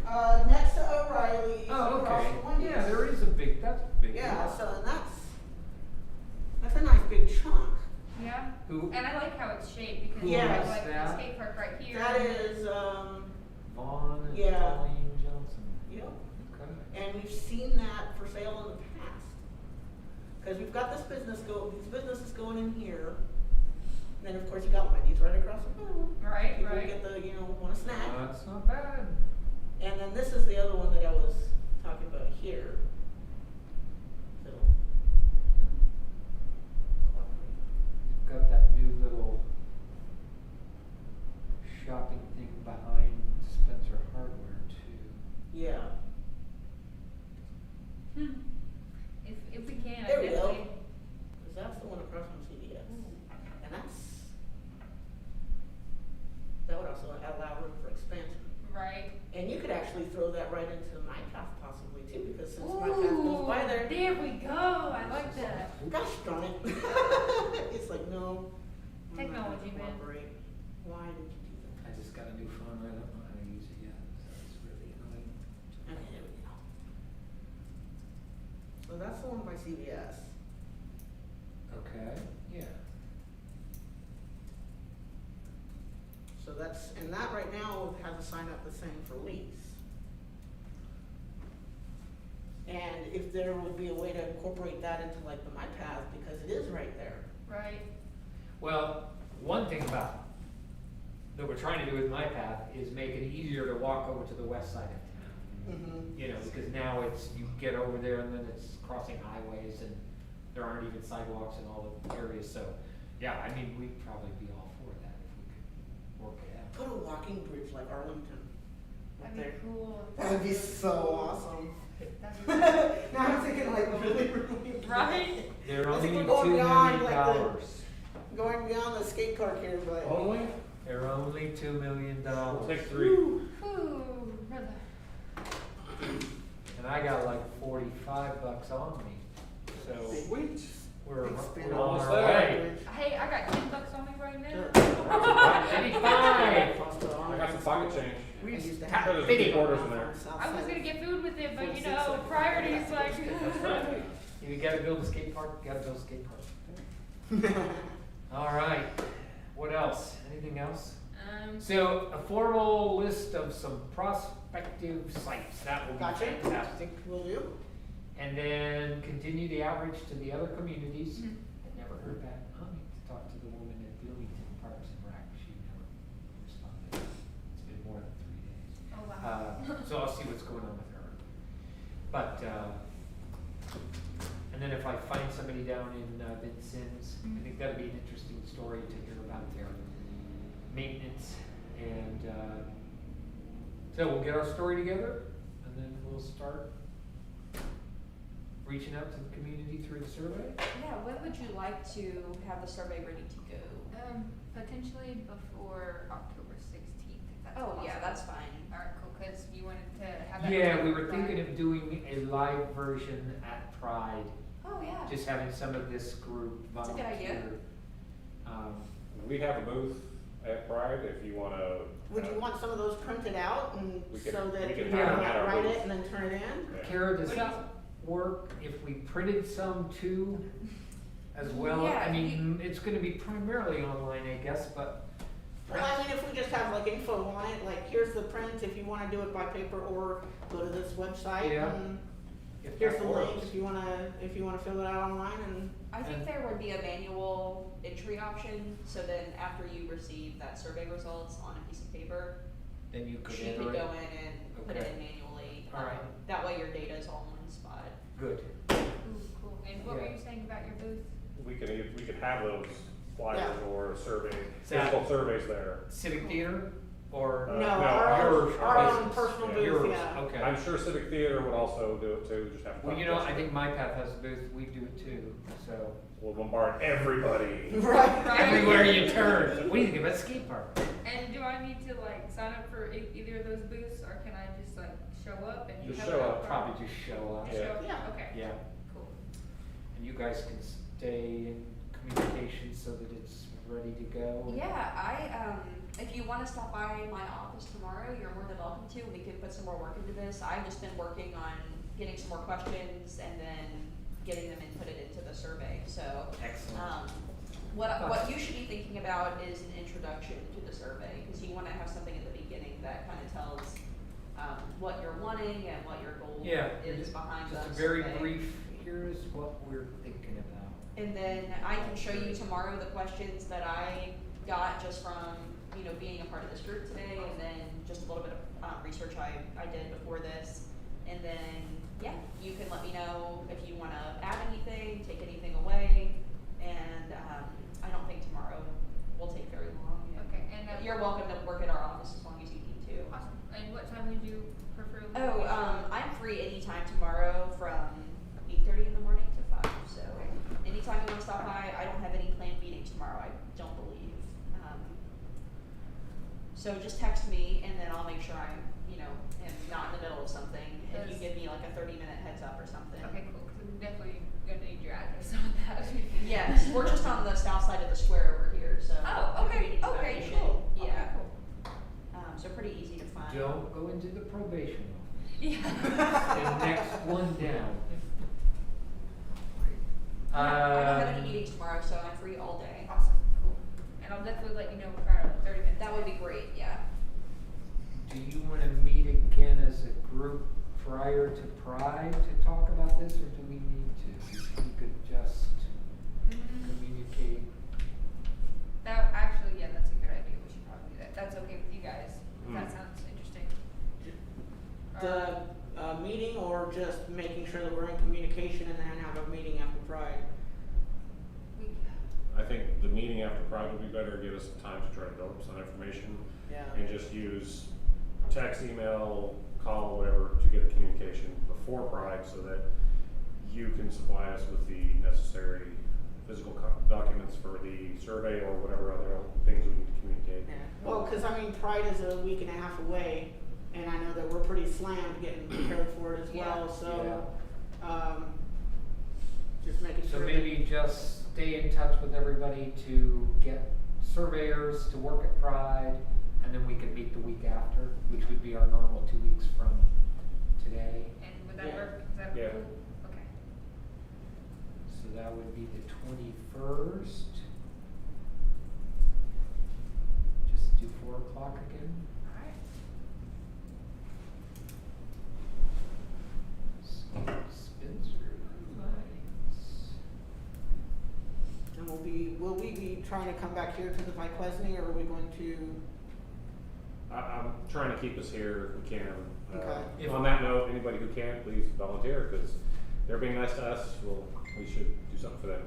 next to O'Reilly's, Oh, across okay, from Wendy's. yeah, there is that's a big. Yeah, lot. so that's a nice big chunk. Yeah. Who, And I like how it's shaped because Yes. you have like That- the skate park right here. That is, Vaughn and Yeah. Colleen Johnson, yep, okay. and we've seen that for sale in the past. Cause we've got these businesses going in here, and then of course you got Wendy's right across the road. Right, People right. get want a snack. That's not bad. And then this is the other one that I was talking about here. Little. You've got that new little shopping thing behind Spencer Hardware too. Yeah. If we can, I There we go. definitely. Cause that's the one across from CVS. And that would also allow room for expansion. Right. And you could actually throw that right into my path possibly too, because since my path goes by there. There we go. I like that. Gosh darn it. It's like, no. I'm not gonna Technology, man. cooperate. Why did you do that? I just got a new phone, I don't know how to use it yet, so it's really annoying. Okay, there we go. So that's the one by CVS. Okay, yeah. So that's, and that right now has a sign up the same for lease. And if there would be a way to incorporate that into like the My Path, because it is right there. Right. Well, one thing about, that we're trying to do with My Path is make it easier to walk over to the west side of town. Mm-hmm. You know, because now it's, you get over there and then it's crossing highways and there aren't even sidewalks in all the areas, so, yeah, I mean, we'd probably be all for that if we could work it out. Put a walking bridge like Arlington up That'd be there. cool. That would be so awesome. That'd Now I'm thinking like really, really. Right? They're I think only we're going $2 beyond, million. like, Going beyond the skate park here, but. Only? They're only $2 million. We'll take 3. Ooh, brother. And I got like 45 bucks on me, so Sweet. we're Big spin on almost our there. way. Hey, I got $10 on me right now. Sure. 85. I got some pocket change. We I used to tap have There's fitting. 50 quarters in there. I was gonna get food with it, but you 46 know, of- priorities like. That's right. You gotta build a skate park, you gotta build a skate park. All right, what else? Anything else? So a formal list of some prospective sites, that will be Gotcha. fantastic. Will you? And then continue the outreach to the other communities. Mhm. I never heard back, I need to talk to the woman at Bloomington Parks and Rec, she never responded. It's been more than 3 days. Oh, wow. So I'll see what's going on with her. But, and then if I find somebody down in Vincennes, I think that'd be an interesting story to hear about their maintenance. And, so we'll get our story together and then we'll start reaching out to the community through the survey. Yeah, when would you like to have the survey ready to go? Potentially before October 16th, if that's Oh, possible. yeah, that's fine. Alright, cool, cause you wanted to have that. Yeah, we were right? thinking of doing a live version at Pride, Oh, yeah. just having some of this group That's a good volunteer. idea. We have a booth at Pride if you wanna. Would you want some of those printed out and We could- so that we you could can have them at our write booth. it and then turn it in? Yeah. Kara, does What that work if we printed some too as well? Yeah, I mean, it's gonna be primarily online, I guess, but. Well, I mean, if we just have like info on it, like here's the print if you wanna do it by paper or go to this website Yeah, and if here's that the link works. if you wanna fill it out online and, I think And- there would be a manual entry option, so then after you receive that survey results on a piece of paper, Then you could she enter could it. go in and put it Okay. in manually. Alright. That way your data's all in one spot. Good. Ooh, cool. And what were Yeah. you saying about your booth? We could have those flyers Yeah. or survey, That- physical surveys there. Civic Theater or? Uh, no, no, our yours, own business. personal Yeah. booth, Yours, yeah. okay. I'm sure Civic Theater would also do it too, just have. to Well, talk you to know, us. I think MyPath has a booth, we do it too, so. We'll bombard everybody. Right. Everywhere you turn, what do you think about skate park? And do I need to like sign up for either of those booths, or can I just like show up and Just have show it up. Probably just show up. Just show up? Yeah. Okay. Yeah, Cool. and you guys can stay in communication so that it's ready to go. Yeah, if you wanna stop by my office tomorrow, you're more than welcome to, we can put some more work into this. I've just been working on getting some more questions and then getting them inputted into the survey, so. Excellent. What you should be thinking about is an introduction to the survey, cause you wanna have something at the beginning that kinda tells, what you're wanting and what your goal Yeah, is behind the Just a survey. very brief, here's what we're thinking about. And then I can show you tomorrow the questions that I got just from, being a part of this group today, and then just a little bit of research I did before this. And then, yeah, you can let me know if you wanna add anything, take anything away, and, I don't think tomorrow will take very long. Okay, and But you're welcome to work at our office as long as you need to. Awesome. And what time would you prefer? I'm free anytime tomorrow from 8:30 in the morning to 5, so anytime you wanna stop by. I don't have any planned meetings tomorrow, I don't believe. So just text me and then I'll make sure I'm, am not in the middle of something. If you Yes. give me like a 30-minute heads up or something. Okay, cool. Cause I'm definitely gonna need your address on that. Yes, we're just on the south side of the square over here, so. Oh, the okay, community okay, foundation. cool. Yeah. Okay, cool. So pretty easy to find. Don't go into the probation office. Yeah. The next one down. I don't have Um, any meetings tomorrow, so I'm free all day. Awesome, cool. And I'll definitely let you know prior to 30 minutes. That would be great, yeah. Do you wanna meet again as a group prior to Pride to talk about this, or do we need to? We could just communicate. That actually, yeah, that's a good idea. We should probably do that. That's okay with you guys. That Mm. sounds interesting. The, meeting or just making sure that we're in communication and then have a meeting after Pride? We, I think the meeting after Pride would be better, give us some time to try to build up some information Yeah. and just use text, email, call, whatever, to get communication before Pride so that you can supply us with the necessary physical documents for the survey or whatever other things we need to communicate. Yeah. Well, cause I mean, Pride is a week and a half away, and I know that we're pretty slammed getting prepared for it as well, so, just making So sure that. maybe just stay in touch with everybody to get surveyors to work at Pride, and then we could meet the week after, which would be our normal 2 weeks from today. and would that Yeah. work? Is that Yeah. cool? Okay. So that would be the 21st. Just do 4 o'clock again. Alright. Spencer Lights. And will we be trying to come back here to the Vyquesney, or are we going to? I'm trying to keep us here if we can. Okay. On that note, anybody who can, please volunteer, because they're being nice to us, we should do something for them.